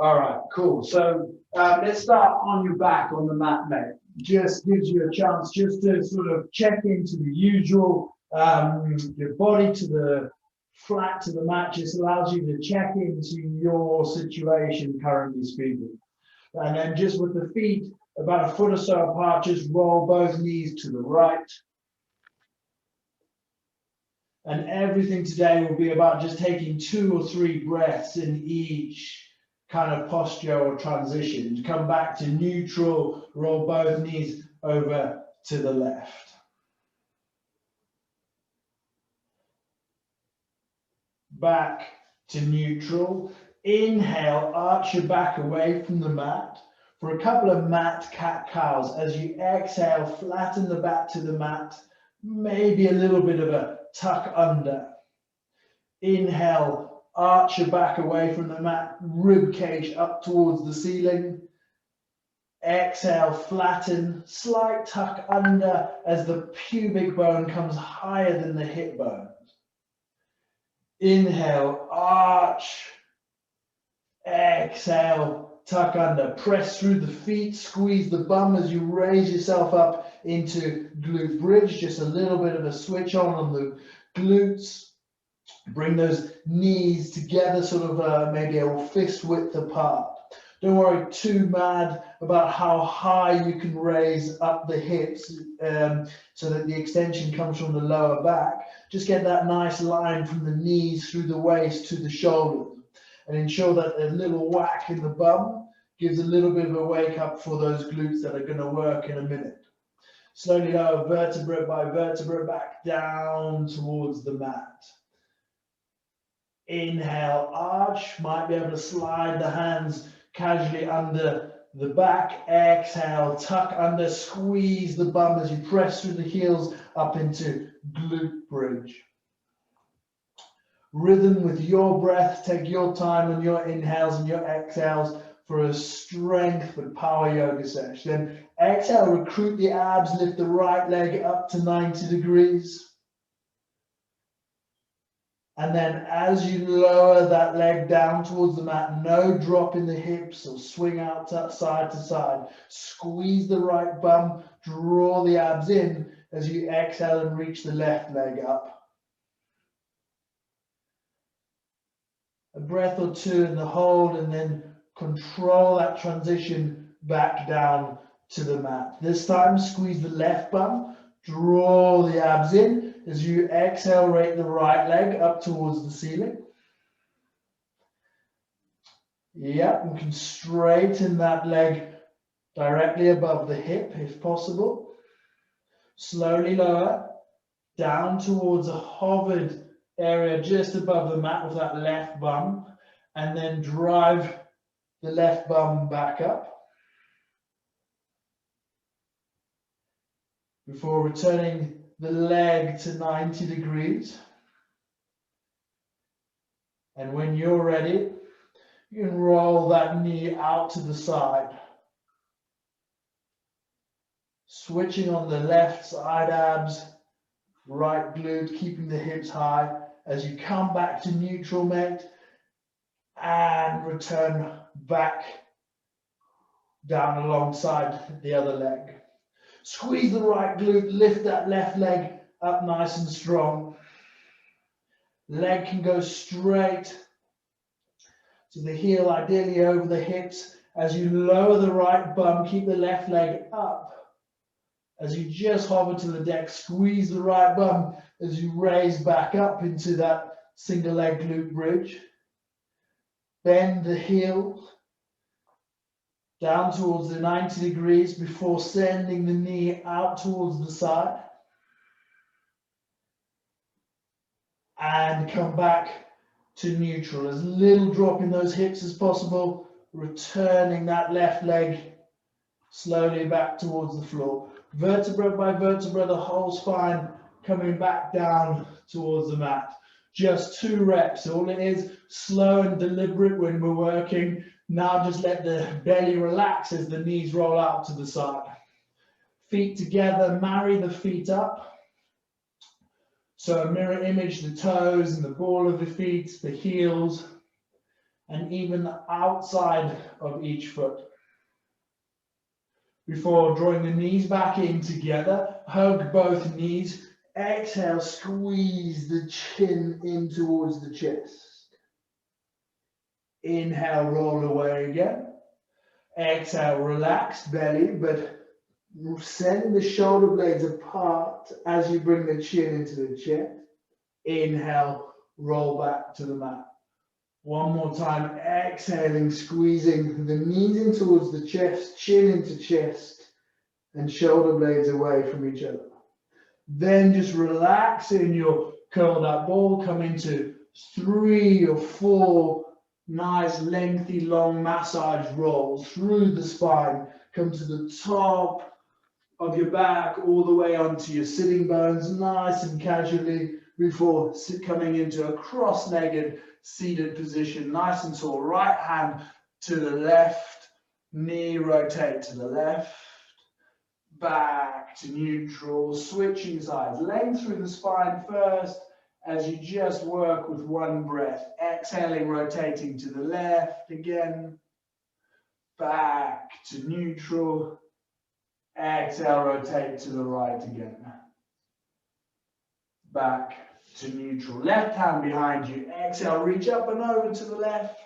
All right, cool. So let's start on your back on the mat, mate. Just gives you a chance just to sort of check into the usual, your body to the flat to the mat, just allows you to check into your situation currently speaking. And then just with the feet about a foot or so apart, just roll both knees to the right. And everything today will be about just taking 2 or 3 breaths in each kind of posture or transition. Come back to neutral, roll both knees over to the left. Back to neutral. Inhale, arch your back away from the mat for a couple of mat cat-cows. As you exhale, flatten the back to the mat, maybe a little bit of a tuck under. Inhale, arch your back away from the mat, rib cage up towards the ceiling. Exhale, flatten, slight tuck under as the pubic bone comes higher than the hip bones. Inhale, arch. Exhale, tuck under. Press through the feet, squeeze the bum as you raise yourself up into glute bridge. Just a little bit of a switch on the glutes. Bring those knees together, sort of maybe a fist width apart. Don't worry too mad about how high you can raise up the hips so that the extension comes from the lower back. Just get that nice line from the knees through the waist to the shoulders, and ensure that a little whack in the bum gives a little bit of a wake up for those glutes that are going to work in a minute. Slowly lower vertebra by vertebra back down towards the mat. Inhale, arch. Might be able to slide the hands casually under the back. Exhale, tuck under, squeeze the bum as you press through the heels up into glute bridge. Rhythm with your breath. Take your time on your inhales and your exhales for a strength but power yoga session. Then exhale, recruit the abs, lift the right leg up to 90 degrees. And then as you lower that leg down towards the mat, no drop in the hips or swing out side to side. Squeeze the right bum, draw the abs in as you exhale and reach the left leg up. A breath or two in the hold, and then control that transition back down to the mat. This time, squeeze the left bum, draw the abs in. As you exhale, rate the right leg up towards the ceiling. Yep, you can straighten that leg directly above the hip if possible. Slowly lower down towards a hovered area just above the mat with that left bum, and then drive the left bum back up before returning the leg to 90 degrees. And when you're ready, you can roll that knee out to the side. Switching on the left side abs, right glute, keeping the hips high as you come back to neutral, mate, and return back down alongside the other leg. Squeeze the right glute, lift that left leg up nice and strong. Leg can go straight to the heel, ideally over the hips. As you lower the right bum, keep the left leg up. As you just hover to the deck, squeeze the right bum as you raise back up into that single leg glute bridge. Bend the heel down towards the 90 degrees before sending the knee out towards the side. And come back to neutral. As little drop in those hips as possible, returning that left leg slowly back towards the floor. Vertebra by vertebra, the whole spine coming back down towards the mat. Just 2 reps. All it is, slow and deliberate when we're working. Now just let the belly relax as the knees roll out to the side. Feet together, marry the feet up. So a mirror image, the toes and the ball of the feet, the heels. and even the outside of each foot. Before drawing the knees back in together, hug both knees. Exhale, squeeze the chin in towards the chest. Inhale, roll away again. Exhale, relax belly, but send the shoulder blades apart as you bring the chin into the chest. Inhale, roll back to the mat. One more time, exhaling, squeezing the knees in towards the chest, chin into chest, and shoulder blades away from each other. Then just relax in your curled up ball, come into 3 or 4 nice lengthy long massage rolls through the spine. Come to the top of your back all the way onto your sitting bones, nice and casually, before coming into a cross-legged seated position, nice and tall. Right hand to the left, knee rotate to the left, back to neutral, switching sides. Length through the spine first as you just work with one breath. Exhaling, rotating to the left again, back to neutral. Exhale, rotate to the right again. Back to neutral. Left hand behind you. Exhale, reach up and over to the left.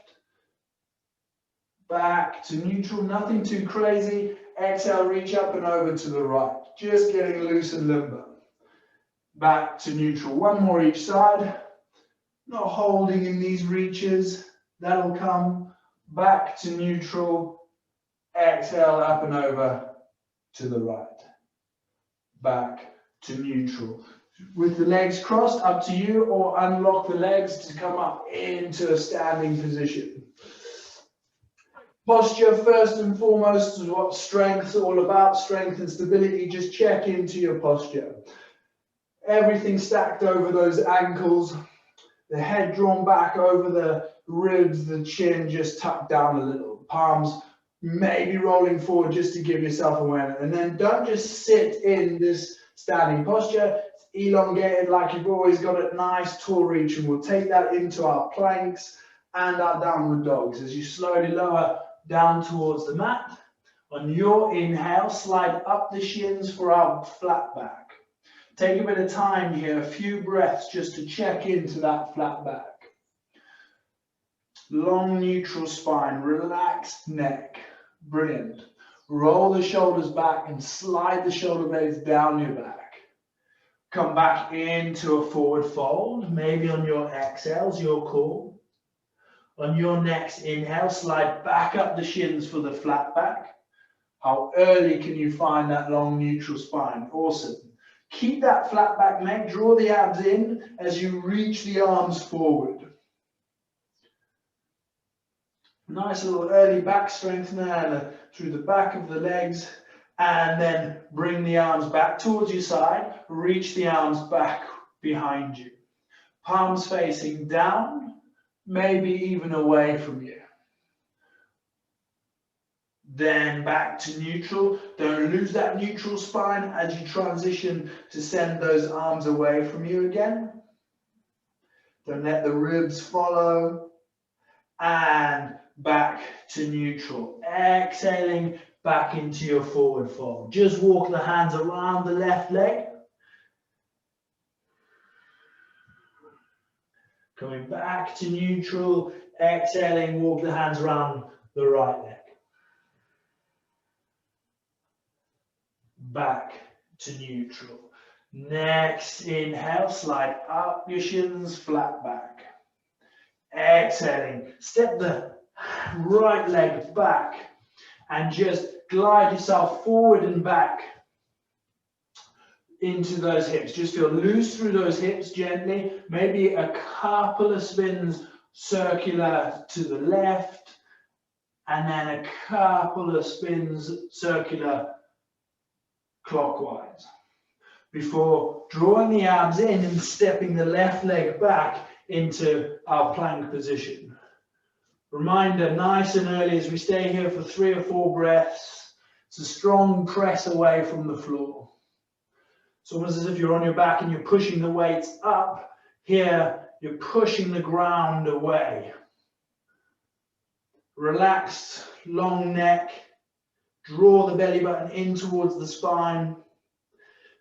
Back to neutral, nothing too crazy. Exhale, reach up and over to the right. Just getting loose and limber. Back to neutral. One more each side. Not holding in these reaches. That'll come. Back to neutral. Exhale, up and over to the right. Back to neutral. With the legs crossed, up to you, or unlock the legs to come up into a standing position. Posture, first and foremost, is what strength's all about. Strength and stability. Just check into your posture. Everything stacked over those ankles. The head drawn back over the ribs, the chin just tucked down a little. Palms maybe rolling forward just to give yourself awareness. And then don't just sit in this standing posture. It's elongated like you've always got it. Nice tall reach. And we'll take that into our planks and our downward dogs as you slowly lower down towards the mat. On your inhale, slide up the shins for our flat back. Take a bit of time here, a few breaths just to check into that flat back. Long neutral spine, relaxed neck. Brilliant. Roll the shoulders back and slide the shoulder blades down your back. Come back into a forward fold, maybe on your exhales, your call. On your next inhale, slide back up the shins for the flat back. How early can you find that long neutral spine? Awesome. Keep that flat back neck, draw the abs in as you reach the arms forward. Nice little early back strengthener through the back of the legs, and then bring the arms back towards your side, reach the arms back behind you. Palms facing down, maybe even away from you. Then back to neutral. Don't lose that neutral spine as you transition to send those arms away from you again. Don't let the ribs follow. And back to neutral. Exhaling back into your forward fold. Just walk the hands around the left leg. Coming back to neutral. Exhaling, walk the hands around the right leg. Back to neutral. Next inhale, slide up your shins, flat back. Exhaling, step the right leg back and just glide yourself forward and back into those hips. Just feel loose through those hips gently. Maybe a couple of spins circular to the left and then a couple of spins circular clockwise, before drawing the abs in and stepping the left leg back into our plank position. Reminder, nice and early as we stay here for 3 or 4 breaths. It's a strong press away from the floor. It's almost as if you're on your back and you're pushing the weights up. Here, you're pushing the ground away. Relaxed, long neck. Draw the belly button in towards the spine.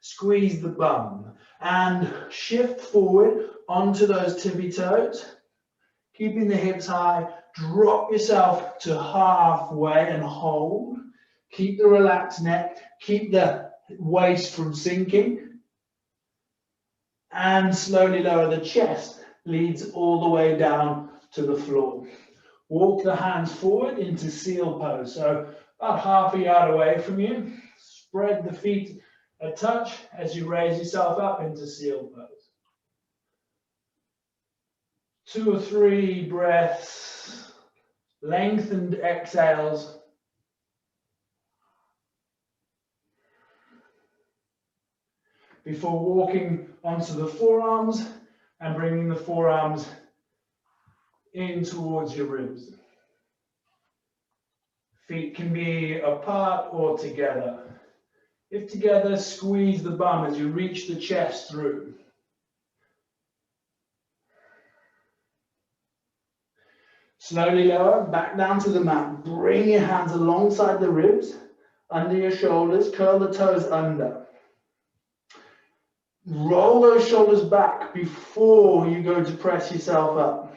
Squeeze the bum. And shift forward onto those tippy toes. Keeping the hips high. Drop yourself to halfway and hold. Keep the relaxed neck. Keep the waist from sinking. And slowly lower the chest. Leads all the way down to the floor. Walk the hands forward into seal pose. So about half a yard away from you. Spread the feet a touch as you raise yourself up into seal pose. 2 or 3 breaths. Lengthened exhales. Before walking onto the forearms and bringing the forearms in towards your ribs. Feet can be apart or together. If together, squeeze the bum as you reach the chest through. Slowly lower, back down to the mat. Bring your hands alongside the ribs, under your shoulders, curl the toes under. Roll those shoulders back before you go to press yourself up.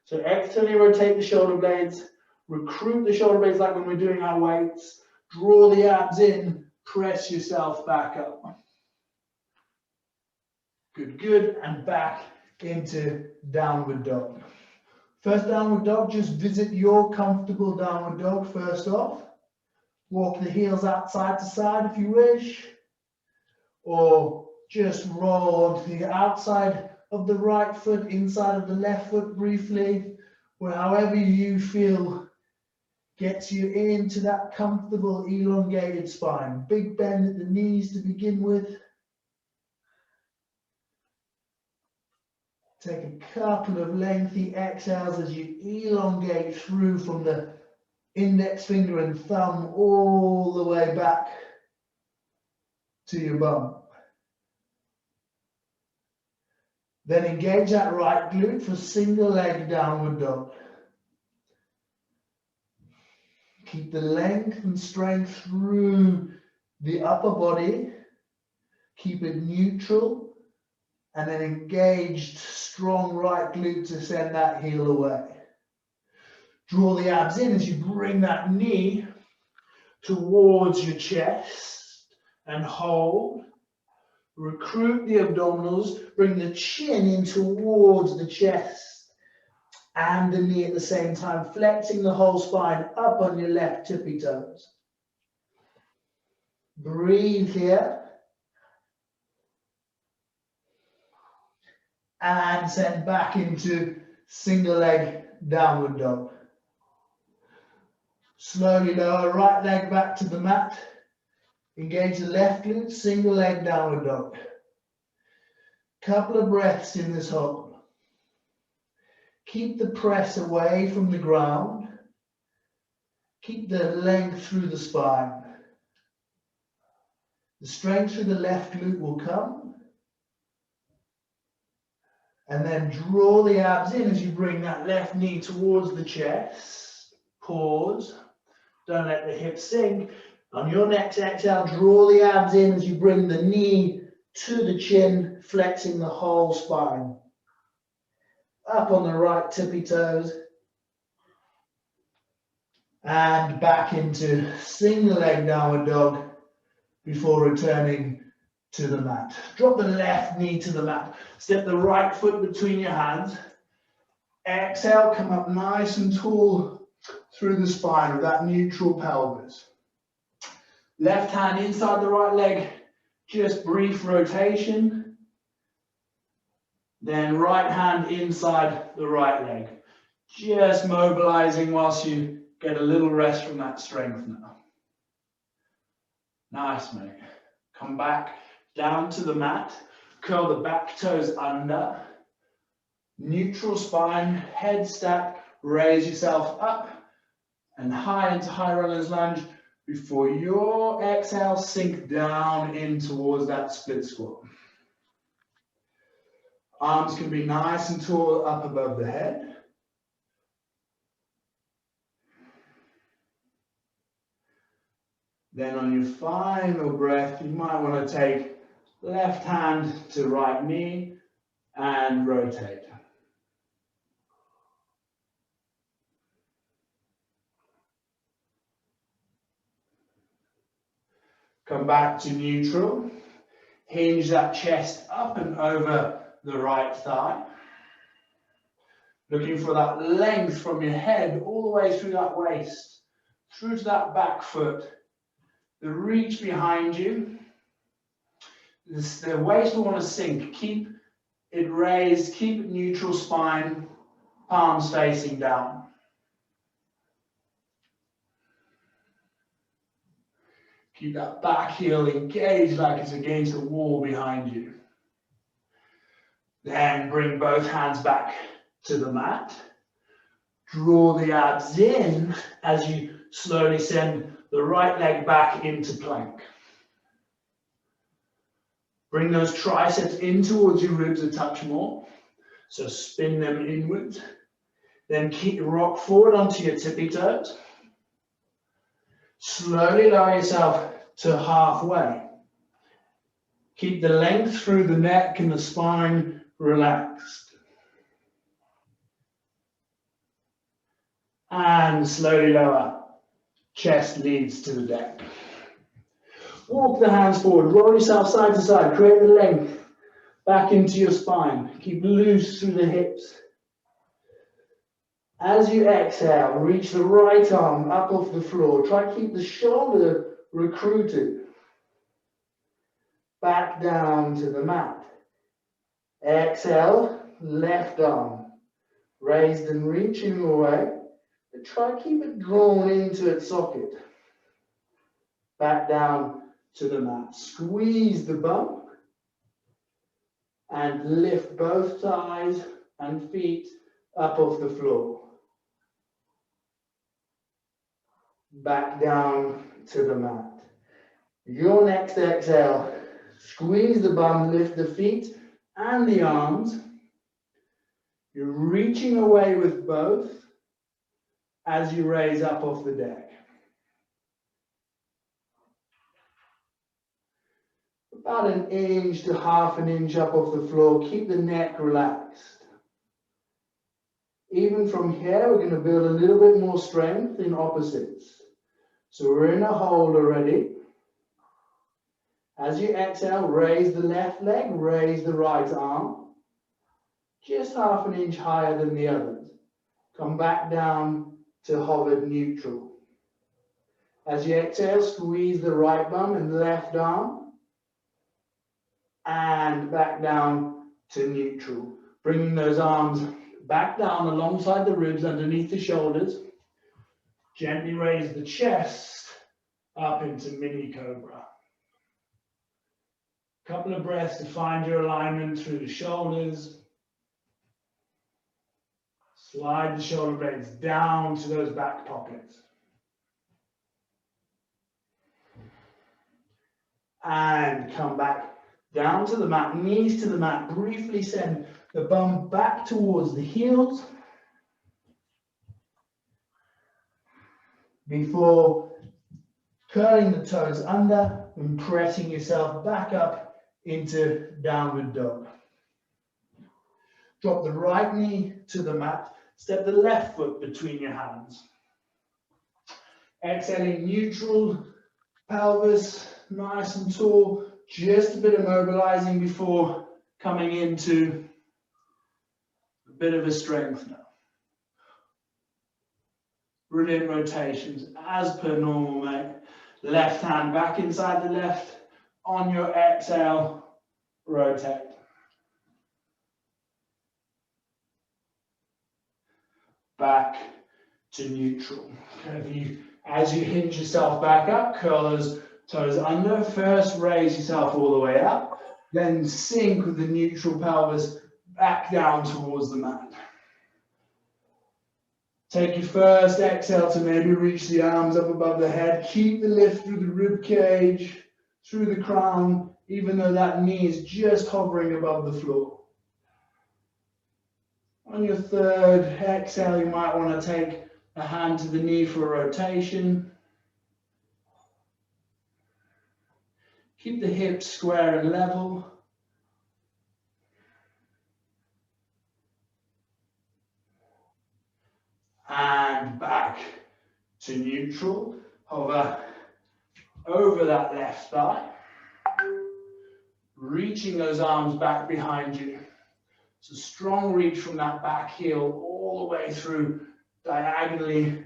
So externally rotate the shoulder blades, recruit the shoulder blades like when we're doing our weights, draw the abs in, press yourself back up. Good, good, and back into downward dog. First downward dog, just visit your comfortable downward dog first off. Walk the heels out side to side if you wish, or just roll onto the outside of the right foot, inside of the left foot briefly, or however you feel gets you into that comfortable elongated spine. Big bend at the knees to begin with. Take a couple of lengthy exhales as you elongate through from the index finger and thumb all the way back to your bum. Then engage that right glute for single leg downward dog. Keep the length and strength through the upper body. Keep it neutral. And then engaged, strong right glute to send that heel away. Draw the abs in as you bring that knee towards your chest and hold. Recruit the abdominals, bring the chin in towards the chest and the knee at the same time, flexing the whole spine up on your left tippy toes. Breathe here. And send back into single leg downward dog. Slowly lower right leg back to the mat. Engage the left glute, single leg downward dog. Couple of breaths in this hold. Keep the press away from the ground. Keep the length through the spine. The strength through the left glute will come. And then draw the abs in as you bring that left knee towards the chest. Pause. Don't let the hips sink. On your next exhale, draw the abs in as you bring the knee to the chin, flexing the whole spine. Up on the right tippy toes. And back into single leg downward dog before returning to the mat. Drop the left knee to the mat. Step the right foot between your hands. Exhale, come up nice and tall through the spine with that neutral pelvis. Left hand inside the right leg, just brief rotation. Then right hand inside the right leg. Just mobilizing whilst you get a little rest from that strength now. Nice, mate. Come back down to the mat, curl the back toes under, neutral spine, head stack, raise yourself up and high into high runner's lunge before your exhale sink down in towards that split squat. Arms can be nice and tall up above the head. Then on your final breath, you might want to take left hand to right knee and rotate. Come back to neutral. Hinge that chest up and over the right thigh. Looking for that length from your head all the way through that waist, through to that back foot. The reach behind you. The waist will want to sink. Keep it raised, keep it neutral spine, palms facing down. Keep that back heel engaged like it's against the wall behind you. Then bring both hands back to the mat. Draw the abs in as you slowly send the right leg back into plank. Bring those triceps in towards your ribs a touch more. So spin them inwards. Then keep rock forward onto your tippy toes. Slowly lower yourself to halfway. Keep the length through the neck and the spine relaxed. And slowly lower. Chest leads to the deck. Walk the hands forward. Roll yourself side to side. Create the length back into your spine. Keep loose through the hips. As you exhale, reach the right arm up off the floor. Try to keep the shoulder recruited. Back down to the mat. Exhale, left arm. Raised and reaching away. But try to keep it drawn into its socket. Back down to the mat. Squeeze the bum. And lift both thighs and feet up off the floor. Back down to the mat. Your next exhale, squeeze the bum, lift the feet and the arms. You're reaching away with both as you raise up off the deck. About an inch to half an inch up off the floor. Keep the neck relaxed. Even from here, we're going to build a little bit more strength in opposites. So we're in a hold already. As you exhale, raise the left leg, raise the right arm. Just half an inch higher than the others. Come back down to hovered neutral. As you exhale, squeeze the right bum and left arm. And back down to neutral. Bringing those arms back down alongside the ribs, underneath the shoulders. Gently raise the chest up into mini cobra. Couple of breaths to find your alignment through the shoulders. Slide the shoulder blades down to those back pockets. And come back down to the mat, knees to the mat. Briefly send the bum back towards the heels. Before curling the toes under and pressing yourself back up into downward dog. Drop the right knee to the mat. Step the left foot between your hands. Exhaling neutral, pelvis nice and tall. Just a bit of mobilizing before coming into a bit of a strength now. Brilliant rotations as per normal, mate. Left hand back inside the left. On your exhale, rotate. Back to neutral. As you hinge yourself back up, curl those toes under. First, raise yourself all the way up. Then sink with the neutral pelvis back down towards the mat. Take your first exhale to maybe reach the arms up above the head. Keep the lift through the rib cage, through the crown, even though that knee is just hovering above the floor. On your third exhale, you might want to take a hand to the knee for a rotation. Keep the hips square and level. And back to neutral. Hover over that left thigh. Reaching those arms back behind you. It's a strong reach from that back heel all the way through diagonally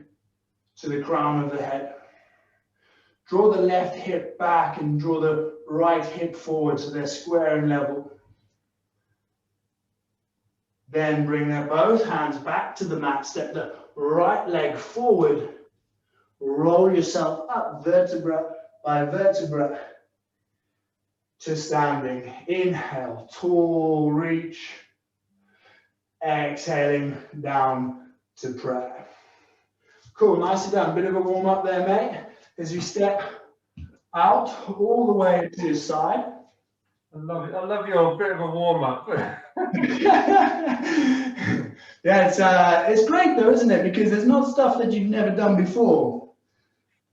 to the crown of the head. Draw the left hip back and draw the right hip forward so they're square and level. Then bring both hands back to the mat. Step the right leg forward. Roll yourself up vertebra by vertebra to standing. Inhale, tall reach. Exhaling down to prayer. Cool, nicely done. Bit of a warm up there, mate. As you step out all the way to your side. I love it. I love your bit of a warm up. Yeah, it's great though, isn't it? Because there's not stuff that you've never done before.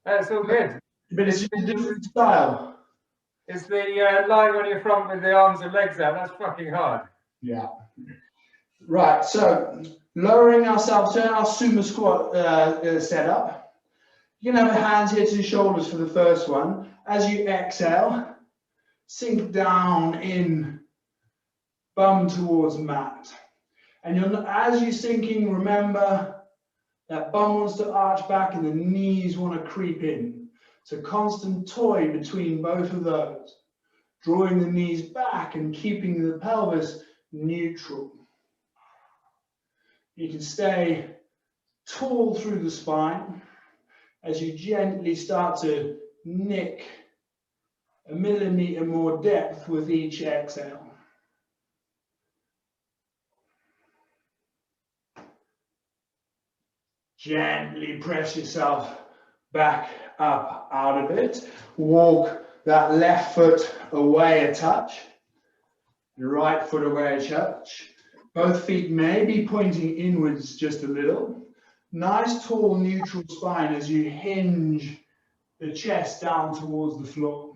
That's all good. But it's a different style. It's the lying on your front with the arms and legs out. That's fucking hard. Yeah. Right, so lowering ourselves to our sumo squat setup. You can have the hands here to the shoulders for the first one. As you exhale, sink down in, bum towards mat. And as you're sinking, remember that bum wants to arch back and the knees want to creep in. It's a constant toy between both of those. Drawing the knees back and keeping the pelvis neutral. You can stay tall through the spine as you gently start to nick a millimeter more depth with each exhale. Gently press yourself back up out of it. Walk that left foot away a touch, the right foot away a touch. Both feet may be pointing inwards just a little. Nice tall neutral spine as you hinge the chest down towards the floor.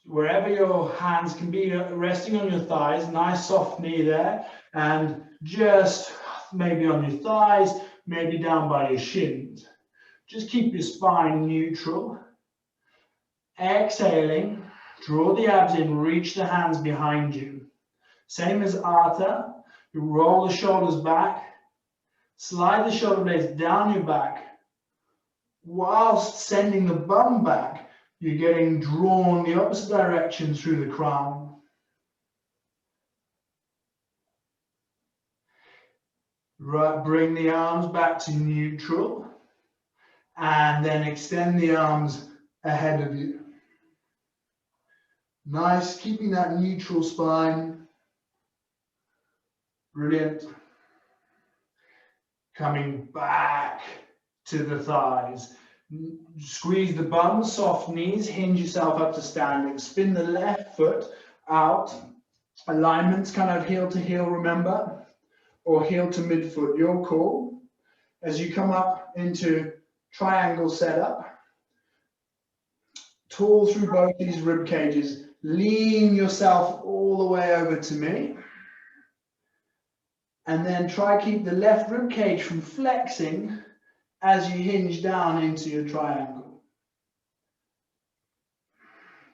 Wherever your hands can be resting on your thighs, nice soft knee there, and just maybe on your thighs, maybe down by your shins. Just keep your spine neutral. Exhaling, draw the abs in, reach the hands behind you. Same as Artha, you roll the shoulders back, slide the shoulder blades down your back, whilst sending the bum back, you're getting drawn the opposite direction through the crown. Right, bring the arms back to neutral, and then extend the arms ahead of you. Nice, keeping that neutral spine. Brilliant. Coming back to the thighs. Squeeze the bum, soft knees, hinge yourself up to standing. Spin the left foot out. Alignments kind of heel to heel, remember? Or heel to midfoot, your call. As you come up into triangle setup, tall through both these rib cages. Lean yourself all the way over to me. And then try keep the left rib cage from flexing as you hinge down into your triangle.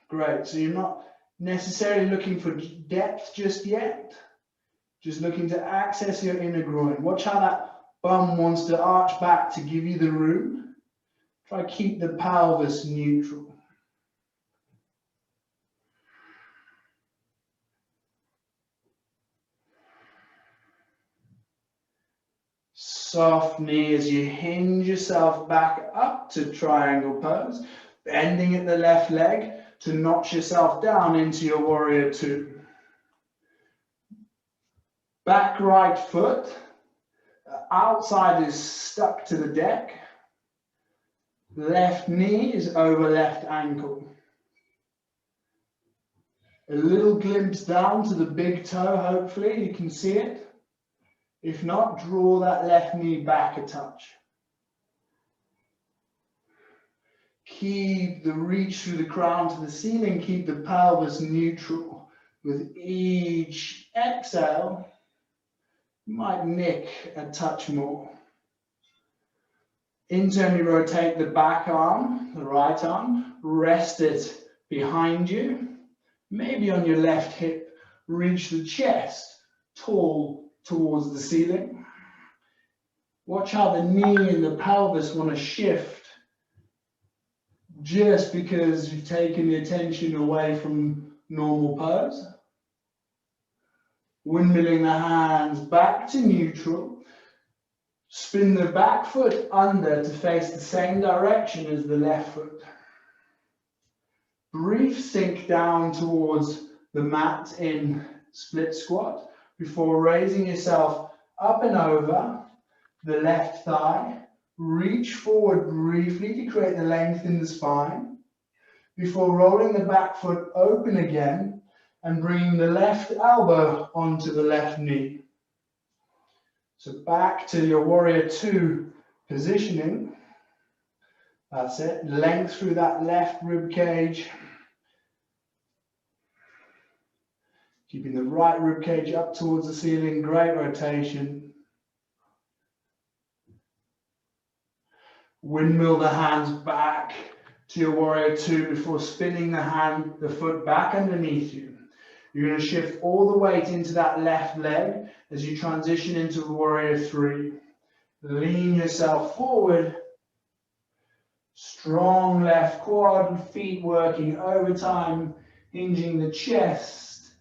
Great, so you're not necessarily looking for depth just yet. Just looking to access your inner groin. Watch how that bum wants to arch back to give you the room. Try keep the pelvis neutral. Soft knee as you hinge yourself back up to triangle pose, bending at the left leg to notch yourself down into your warrior two. Back right foot, outside is stuck to the deck. Left knee is over left ankle. A little glimpse down to the big toe, hopefully you can see it. If not, draw that left knee back a touch. Keep the reach through the crown to the ceiling. Keep the pelvis neutral. With each exhale, you might nick a touch more. Internally rotate the back arm, the right arm. Rest it behind you. Maybe on your left hip, reach the chest tall towards the ceiling. Watch how the knee and the pelvis want to shift just because you've taken the attention away from normal pose. Windmilling the hands back to neutral. Spin the back foot under to face the same direction as the left foot. Brief sink down towards the mat in split squat before raising yourself up and over the left thigh. Reach forward briefly to create the length in the spine before rolling the back foot open again and bringing the left elbow onto the left knee. So back to your warrior two positioning. That's it. Length through that left rib cage. Keeping the right rib cage up towards the ceiling. Great rotation. Windmill the hands back to your warrior two before spinning the foot back underneath you. You're going to shift all the weight into that left leg as you transition into warrior three. Lean yourself forward. Strong left quad, feet working overtime, hinging the chest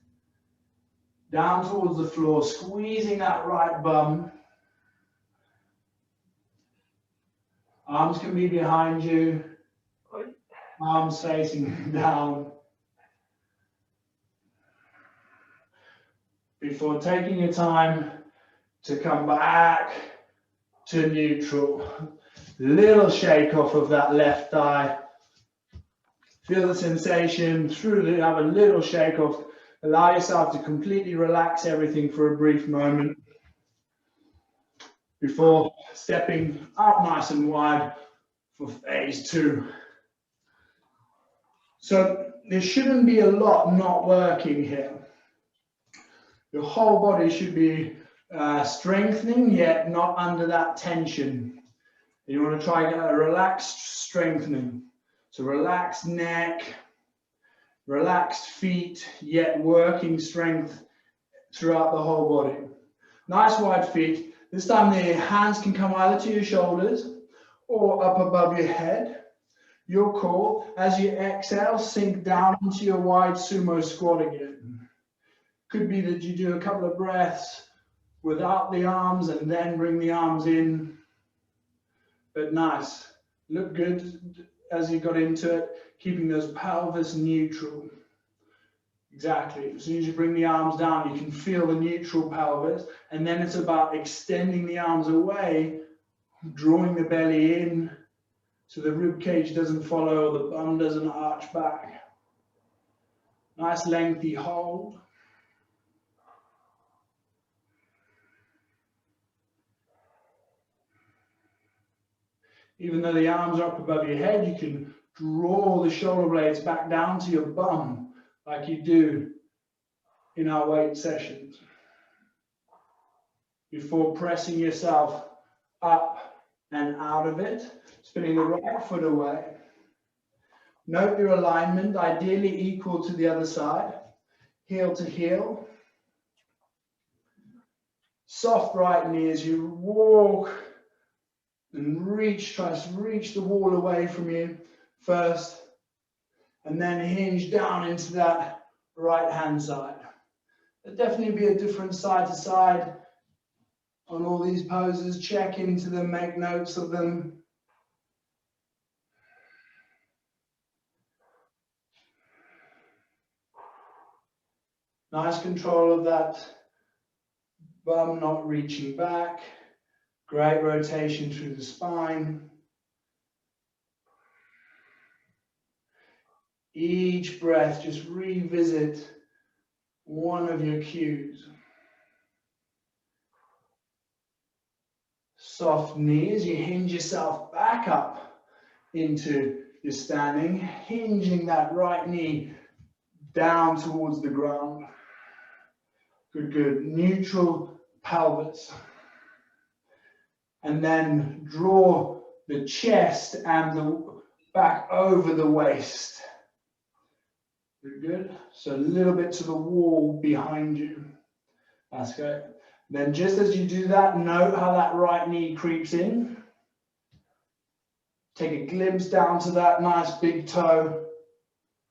down towards the floor, squeezing that right bum. Arms can be behind you, arms facing down. Before taking your time to come back to neutral. Little shake off of that left thigh. Feel the sensation through the, have a little shake off. Allow yourself to completely relax everything for a brief moment before stepping up nice and wide for phase two. So there shouldn't be a lot not working here. Your whole body should be strengthening, yet not under that tension. You want to try and get a relaxed strengthening. So relaxed neck, relaxed feet, yet working strength throughout the whole body. Nice wide feet. This time the hands can come either to your shoulders or up above your head. Your core, as you exhale, sink down into your wide sumo squat again. Could be that you do a couple of breaths without the arms and then bring the arms in. But nice. Look good as you got into it, keeping those pelvis neutral. Exactly. As soon as you bring the arms down, you can feel the neutral pelvis, and then it's about extending the arms away, drawing the belly in so the rib cage doesn't follow, the bum doesn't arch back. Nice lengthy hold. Even though the arms are up above your head, you can draw the shoulder blades back down to your bum like you do in our weight sessions. Before pressing yourself up and out of it, spinning the right foot away. Note your alignment, ideally equal to the other side, heel to heel. Soft right knee as you walk and reach, try to reach the wall away from you first, and then hinge down into that right hand side. There'll definitely be a different side to side on all these poses. Check into them, make notes of them. Nice control of that bum not reaching back. Great rotation through the spine. Each breath, just revisit one of your cues. Soft knees, you hinge yourself back up into you're standing, hinging that right knee down towards the ground. Good, good. Neutral pelvis. And then draw the chest and the back over the waist. Good, good. So a little bit to the wall behind you. That's great. Then just as you do that, note how that right knee creeps in. Take a glimpse down to that nice big toe.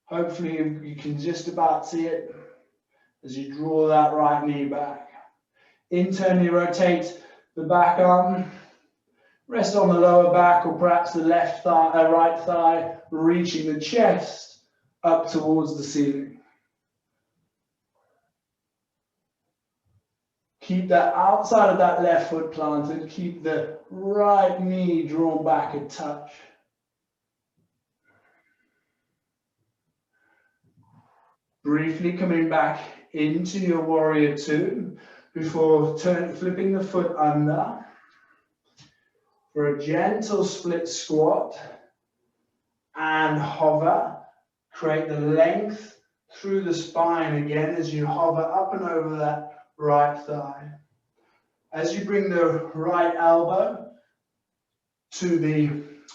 Hopefully you can just about see it as you draw that right knee back. Internally rotate the back arm. Rest on the lower back or perhaps the left thigh, right thigh, reaching the chest up towards the ceiling. Keep that outside of that left foot planted. Keep the right knee drawn back a touch. Briefly coming back into your warrior two before flipping the foot under for a gentle split squat and hover. Create the length through the spine again as you hover up and over that right thigh. As you bring the right elbow to the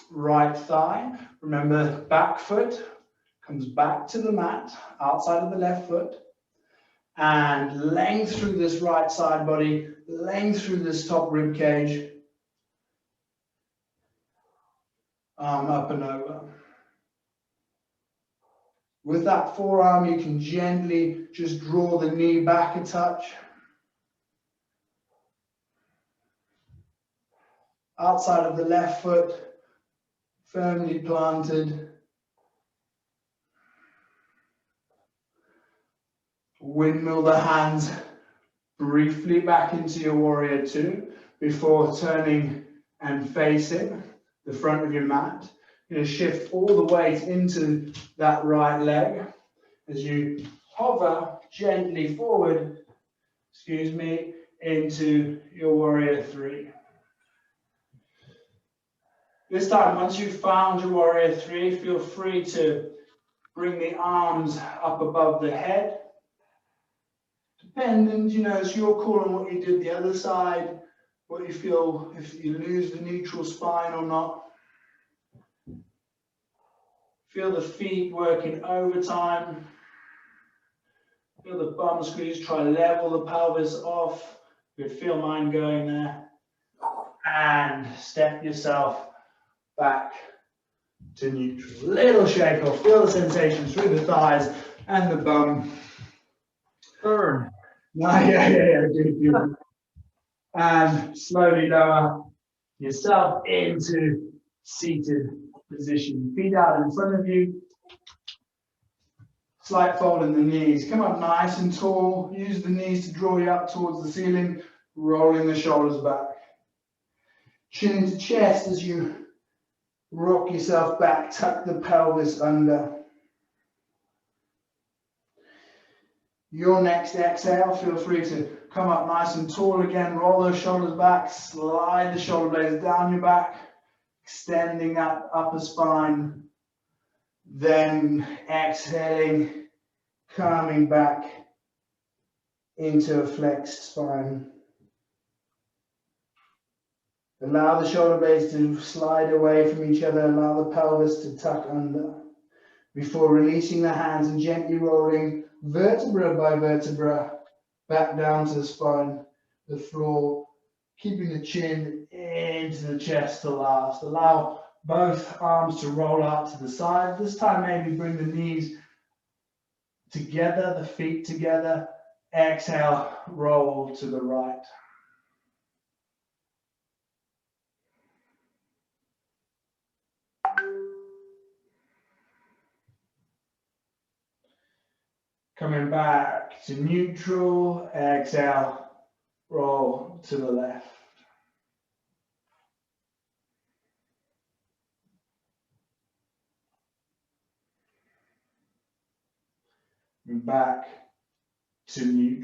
right thigh, remember back foot comes back to the mat outside of the left foot, and length through this right side body, length through this top rib cage, arm up and over. With that forearm, you can gently just draw the knee back a touch. Outside of the left foot, firmly planted. Windmill the hands briefly back into your warrior two before turning and facing the front of your mat. You're going to shift all the weight into that right leg as you hover gently forward, into your warrior three. This time, once you've found your warrior three, feel free to bring the arms up above the head. Dependent, it's your call on what you did the other side, what you feel, if you lose the neutral spine or not. Feel the feet working overtime. Feel the bum squeeze, try level the pelvis off. You could feel mine going there. And step yourself back to neutral. Little shake off. Feel the sensation through the thighs and the bum. Burn. Yeah. Good. And slowly lower yourself into seated position. Feet out in front of you. Slight fold in the knees. Come up nice and tall. Use the knees to draw you up towards the ceiling, rolling the shoulders back. Chin into chest as you rock yourself back. Tuck the pelvis under. Your next exhale, feel free to come up nice and tall again. Roll those shoulders back. Slide the shoulder blades down your back, extending that upper spine. Then exhaling, coming back into a flexed spine. Allow the shoulder blades to slide away from each other. Allow the pelvis to tuck under before releasing the hands and gently rolling vertebra by vertebra back down to the spine, the floor, keeping the chin into the chest to last. Allow both arms to roll out to the side. This time maybe bring the knees together, the feet together. Exhale, roll to the right. Coming back to neutral, exhale, roll to the left. Back to neutral.